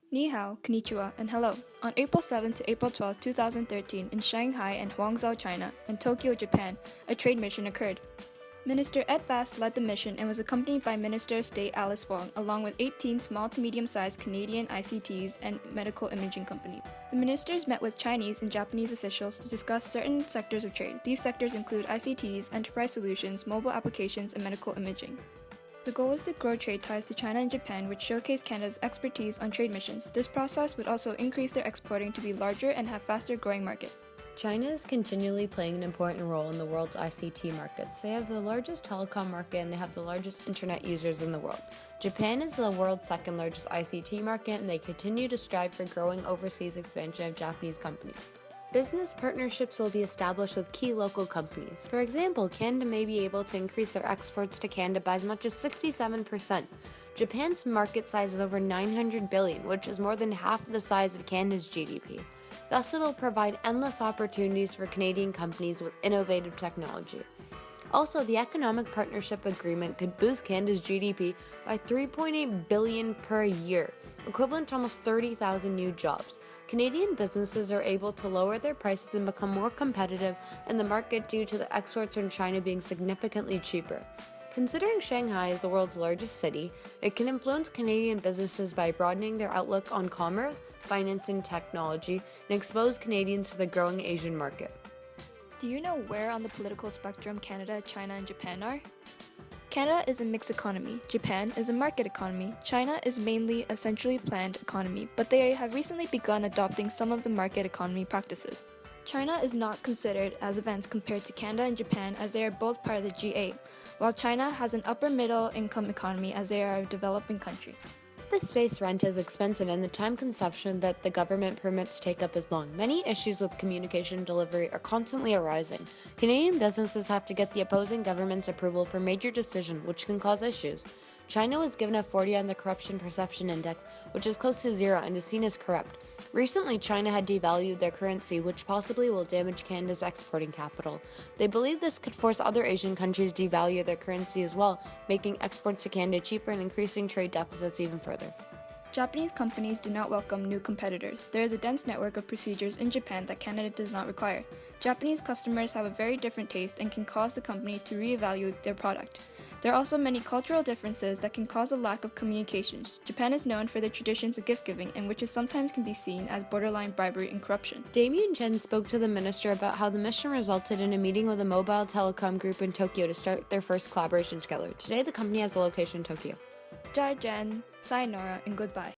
Ni hao, konnichiwa, and hello. On April 7 to April 12, 2013, in Shanghai and Hangzhou, China, and Tokyo, Japan, a trade mission occurred. Minister Ed Vass led the mission and was accompanied by Minister of State Alice Wong, along with 18 small to medium-sized Canadian ICTs and medical imaging companies. The ministers met with Chinese and Japanese officials to discuss certain sectors of trade. These sectors include ICTs, enterprise solutions, mobile applications, and medical imaging. The goal is to grow trade ties to China and Japan, which showcase Canada's expertise on trade missions. This process would also increase their exporting to be larger and have faster growing market. China is continually playing an important role in the world's ICT markets. They have the largest telecom market and they have the largest internet users in the world. Japan is the world's second largest ICT market and they continue to strive for growing overseas expansion of Japanese companies. Business partnerships will be established with key local companies. For example, Canada may be able to increase their exports to Canada by as much as 67%. Japan's market size is over $900 billion, which is more than half the size of Canada's GDP. Thus, it will provide endless opportunities for Canadian companies with innovative technology. Also, the Economic Partnership Agreement could boost Canada's GDP by $3.8 billion per year, equivalent to almost 30,000 new jobs. Canadian businesses are able to lower their prices and become more competitive in the market due to the exports from China being significantly cheaper. Considering Shanghai is the world's largest city, it can influence Canadian businesses by broadening their outlook on commerce, finance, and technology, and expose Canadians to the growing Asian market. Do you know where on the political spectrum Canada, China, and Japan are? Canada is a mixed economy, Japan is a market economy, China is mainly a centrally planned economy, but they have recently begun adopting some of the market economy practices. China is not considered as advanced compared to Canada and Japan as they are both part of the G8, while China has an upper middle income economy as they are a developing country. The space rent is expensive and the time consumption that the government permits take up is long. Many issues with communication delivery are constantly arising. Canadian businesses have to get the opposing government's approval for major decisions, which can cause issues. China was given a 40 on the Corruption Perception Index, which is close to zero and is seen as corrupt. Recently, China had devalued their currency, which possibly will damage Canada's exporting capital. They believe this could force other Asian countries to devalue their currency as well, making exports to Canada cheaper and increasing trade deficits even further. Japanese companies do not welcome new competitors. There is a dense network of procedures in Japan that Canada does not require. Japanese customers have a very different taste and can cause the company to reevaluate their product. There are also many cultural differences that can cause a lack of communications. Japan is known for their traditions of gift-giving, and which is sometimes can be seen as borderline bribery and corruption. Damien Chen spoke to the minister about how the mission resulted in a meeting with a mobile telecom group in Tokyo to start their first collaboration together. Today, the company has a location in Tokyo. Jai Jen, sayonara, and goodbye.